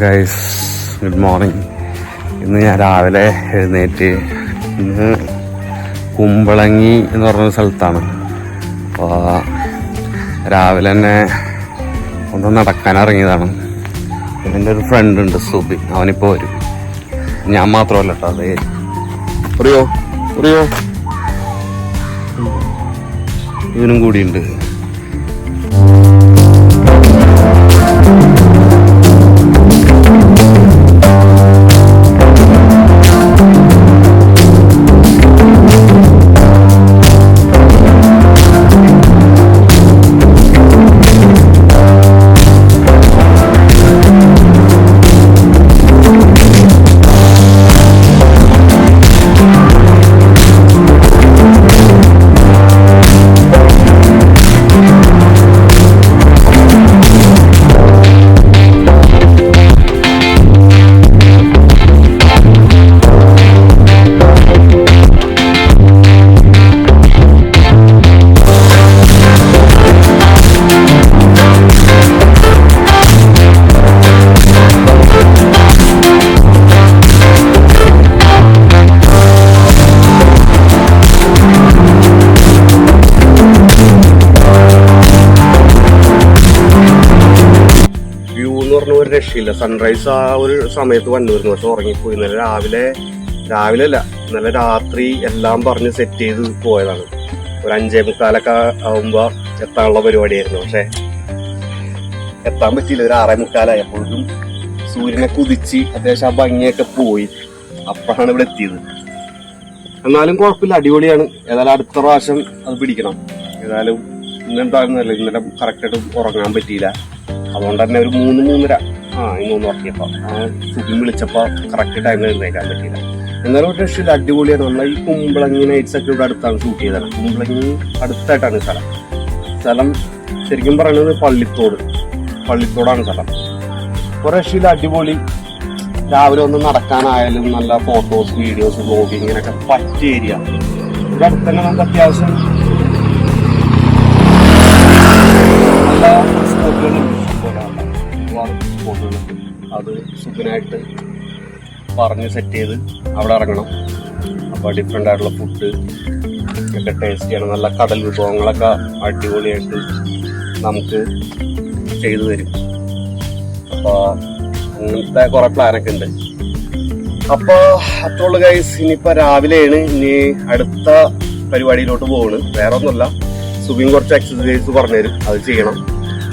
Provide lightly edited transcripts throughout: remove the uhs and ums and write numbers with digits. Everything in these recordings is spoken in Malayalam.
Guys good morning. ഇന്ന് ഞാൻ രാവിലെ എഴുന്നേറ്റ് ഇന്ന് കുമ്പളങ്ങി എന്ന് പറഞ്ഞ സ്ഥലത്താണ്. അപ്പോൾ രാവിലെ തന്നെ ഒന്ന് നടക്കാൻ ഇറങ്ങിയതാണ്. എൻ്റെ ഒരു ഫ്രണ്ട് ഉണ്ട് സുബി, അവനിപ്പോൾ വരും. ഞാൻ മാത്രമല്ല കേട്ടോ, അതെ അറിയോ ഇവനും കൂടിയുണ്ട്. ഒരു രക്ഷയില്ല. സൺറൈസ് ആ ഒരു സമയത്ത് വന്നിരുന്നു, പക്ഷെ ഉറങ്ങിപ്പോയി. ഇന്നലെ രാവിലെ അല്ല, ഇന്നലെ രാത്രി എല്ലാം പറഞ്ഞ് സെറ്റ് ചെയ്ത് പോയതാണ്. ഒരു 5:45 ആവുമ്പോ എത്താനുള്ള പരിപാടിയായിരുന്നു. പക്ഷെ എത്താൻ പറ്റിയില്ല. ഒരു 6:45 ആയപ്പോഴും സൂര്യനെ കുതിച്ച് അത്യാവശ്യം ആ ഭംഗിയൊക്കെ പോയി. അപ്പോഴാണ് ഇവിടെ എത്തിയത്. എന്നാലും കുഴപ്പമില്ല, അടിപൊളിയാണ്. ഏതായാലും അടുത്ത പ്രാവശ്യം അത് പിടിക്കണം. ഏതായാലും ഇന്നെന്താണെന്നല്ല, ഇന്നലെ കറക്റ്റായിട്ട് ഉറങ്ങാൻ പറ്റിയില്ല. അതുകൊണ്ട് തന്നെ ഒരു 3-3:30 ഇന്നൊന്ന് ഉറക്കിയപ്പോൾ സുഖം വിളിച്ചപ്പോൾ കറക്റ്റ് ടൈമിൽ എഴുന്നേക്കാൻ പറ്റിയില്ല. എന്നാലും ഒരു രക്ഷയില്ല, അടിപൊളിയാണ്. നമ്മൾ ഈ കുമ്പളങ്ങി നൈറ്റ്സ് ഒക്കെ ഇവിടെ അടുത്താണ് ഷൂട്ട് ചെയ്തത്. കുമ്പളങ്ങി അടുത്തായിട്ടാണ് സ്ഥലം ശരിക്കും പറയുന്നത് പള്ളിത്തോടാണ് സ്ഥലം. ഒരു രക്ഷയില്ല, അടിപൊളി. രാവിലെ ഒന്ന് നടക്കാനായാലും നല്ല ഫോട്ടോസ്, വീഡിയോസ്, വ്ലോഗിങ് ഇങ്ങനെയൊക്കെ പറ്റിയ ഏരിയ. ഇവിടെ അടുത്ത് തന്നെ നമുക്ക് അത്യാവശ്യം നല്ല സ്പോട്ടുകളുണ്ട്. ഫോട്ടോകളുണ്ട്. അത് സുഖനായിട്ട് പറഞ്ഞ് സെറ്റ് ചെയ്ത് അവിടെ ഇറങ്ങണം. അപ്പോൾ ഡിഫറെൻ്റ് ആയിട്ടുള്ള ഫുഡ് ഒക്കെ ടേസ്റ്റ് ചെയ്യണം. നല്ല കടൽ വിഭവങ്ങളൊക്കെ അടിപൊളിയായിട്ട് നമുക്ക് ചെയ്തു തരും. അപ്പോൾ അങ്ങനത്തെ കുറേ പ്ലാനൊക്കെ ഉണ്ട്. അപ്പോൾ അത്രയുള്ള ഗൈസ്. ഇനിയിപ്പോൾ രാവിലെയാണ് ഇനി അടുത്ത പരിപാടിയിലോട്ട് പോകുന്നത്. വേറെ ഒന്നുമല്ല, സുബിൻ കുറച്ച് എക്സസൈസ് പറഞ്ഞുതരും, അത് ചെയ്യണം.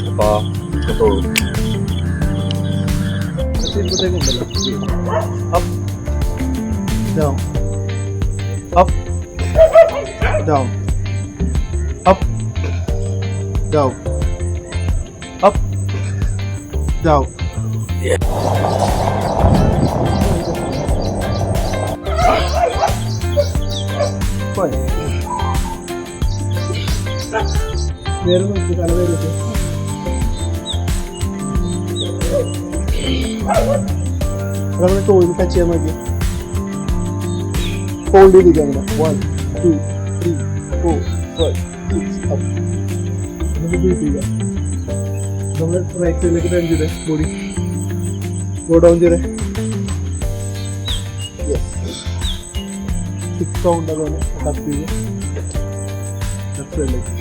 അപ്പോൾ അത്രയുള്ളൂ. Up, down, up, down, up, down, up, down. Yeah. Fine. There is no other. നമ്മൾ ടോയിൽ ടച്ച് ചെയ്യാൻ മതി. ഹോൾഡ് ചെയ്തിരിക്കാം. 1, 2, 3, 4, 5, 6 അപ്പ്. നമുക്ക് ബീറ്റ് ചെയ്യാം. നമ്മൾ റൈറ്റ് സൈഡിലേക്ക് ടേൺ ചെയ്തേ, ബോഡി ഗോ ഡൗൺ ചെയ്തേ. യെസ്, 6 കൗണ്ട് അതാണ് ടച്ച് ചെയ്ത് ലെഫ്റ്റ് സൈഡിലേക്ക്.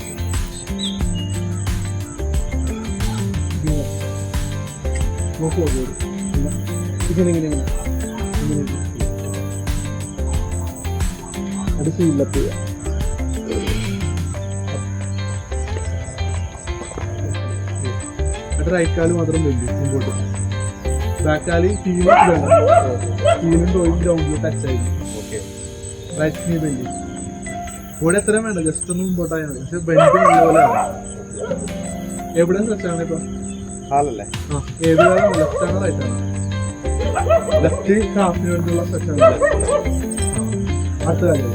നോക്കുക ബോഡി ഇങ്ങനെ അത് ഫീലപ്പ് ചെയ്യാം. അത് റൈറ്റ് കാല് മാത്രം വലിയ മുമ്പോട്ട്, ബാക്ക് കാല് ഹീലും ടോയും ഗ്രൗണ്ടിൽ ടച്ച് ആയിരുന്നു. റൈറ്റ് നീ ബെൻഡ് ഇവിടെ എത്രയും വേണ്ട, ജസ്റ്റ് ഒന്ന് മുമ്പോട്ടായാൽ മതി. പക്ഷെ ബെൻഡ് നല്ലപോലെ എവിടെ സ്ട്രെച്ചാണ് ഇപ്പൊ? ഹാലല്ലേ? ഏത് കാലം, ലെഫ്റ്റ് ആണോ റൈറ്റ് ആണോ? ലെഫ്റ്റ് ഹാഫിന് വേണ്ടിയുള്ള സ്ട്രെച്ചാണ്. അടുത്ത കാര്യം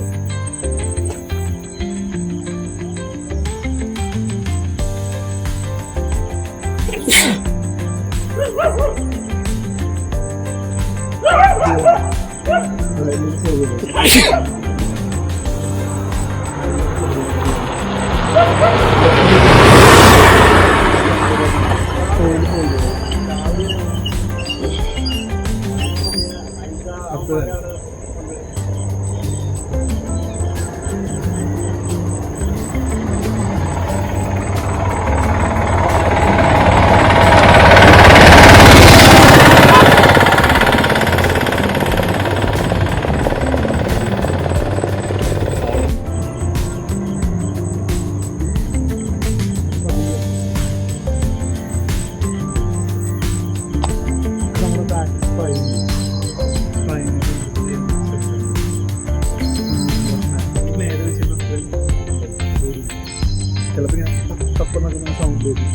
ചിലപ്പോൾ ഞാൻ തപ്പെന്നൊക്കെ സൗണ്ട് വരും.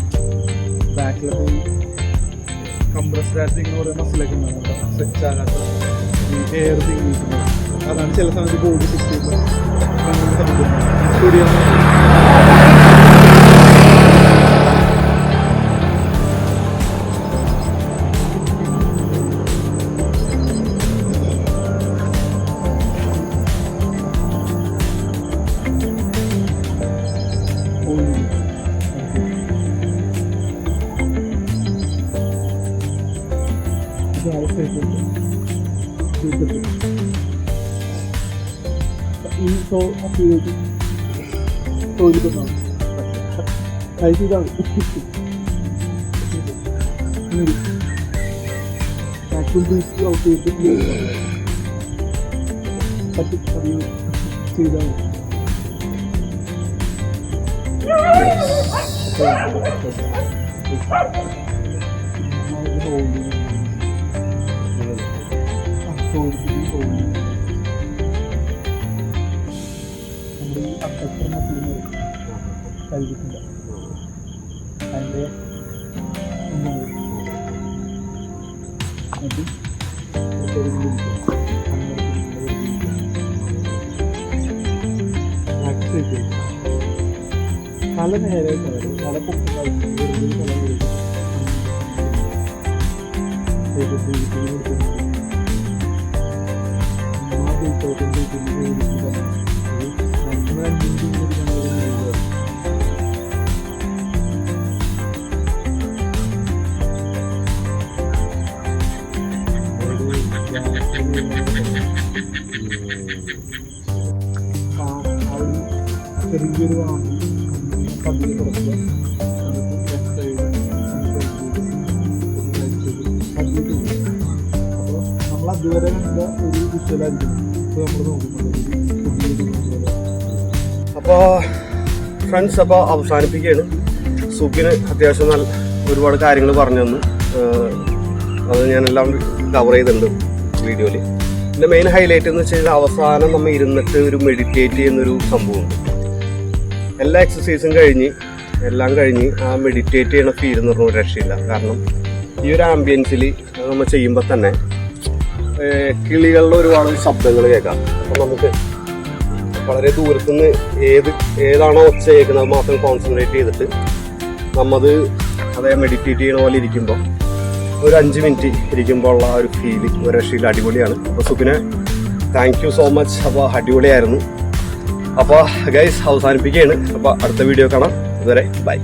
ബാക്കിലൊക്കെ ഈ കംപ്രസ്ഡ് ആയിട്ട് ഇങ്ങനെ ഓരോ മസിലൊക്കെ ഉണ്ടാകും, സ്ട്രെച്ച് ആകാത്ത ഈ എയർ തിങ്ങിയിരിക്കുന്നത്. അതാണ് ചില സമയത്ത് ബോഡി ഫിക്സ് ചെയ്യുമ്പോൾ സ്റ്റുഡിയോ ഈ തോന്നിക്കൊണ്ടാണ് കഴിച്ചിതാണ് വാക്യൂം ബീച്ച് ഔട്ട് ചെയ്തിട്ട് ചെയ്താണ്. കഴിച്ചിട്ടില്ല അതിൻ്റെ തല നേരെ തല ചെറിയൊരു പതിൽ കൊടുക്കുക. അപ്പോൾ നമ്മൾ അതുവരെ കണ്ട ഒരു വിഷ്വലായിരിക്കും ഇപ്പോൾ നമ്മൾ നോക്കുന്നത്. അപ്പോൾ ഫ്രണ്ട്സ്, അപ്പോൾ അവസാനിപ്പിക്കുകയാണ്. സുഖിന് അത്യാവശ്യം നല്ല ഒരുപാട് കാര്യങ്ങൾ പറഞ്ഞു തന്നു. അത് ഞാനെല്ലാം കവർ ചെയ്തിട്ടുണ്ട് വീഡിയോയിൽ. എൻ്റെ മെയിൻ ഹൈലൈറ്റ് എന്ന് വെച്ച് കഴിഞ്ഞാൽ അവസാനം നമ്മൾ ഇരുന്നിട്ട് ഒരു മെഡിറ്റേറ്റ് ചെയ്യുന്നൊരു സംഭവമുണ്ട്. എല്ലാ എക്സസൈസും എല്ലാം കഴിഞ്ഞ് ആ മെഡിറ്റേറ്റ് ചെയ്യണ ഫീൽ എന്ന് പറഞ്ഞാൽ ഒരു രക്ഷയില്ല. കാരണം ഈ ഒരു ആംബിയൻസിൽ നമ്മൾ ചെയ്യുമ്പോൾ തന്നെ കിളികളുടെ ഒരുപാട് ശബ്ദങ്ങൾ കേൾക്കാം. അപ്പം നമുക്ക് വളരെ ദൂരത്തുനിന്ന് ഏതാണോ ഒച്ച കേൾക്കുന്നത് അത് മാത്രം കോൺസെൻട്രേറ്റ് ചെയ്തിട്ട് നമ്മത് അതേ മെഡിറ്റേറ്റ് ചെയ്യണ പോലെ ഇരിക്കുമ്പോൾ ഒരു 5 മിനിറ്റ് ഇരിക്കുമ്പോൾ ഉള്ള ആ ഒരു ഫീൽ ഒരു രക്ഷയിൽ അടിപൊളിയാണ്. അപ്പോൾ സുഖിനെ താങ്ക് യു സോ മച്ച്. അപ്പോൾ അടിപൊളിയായിരുന്നു. അപ്പോൾ ഗൈസ് അവസാനിപ്പിക്കുകയാണ്. അപ്പോൾ അടുത്ത വീഡിയോ കാണാം. അതുവരെ ബൈ.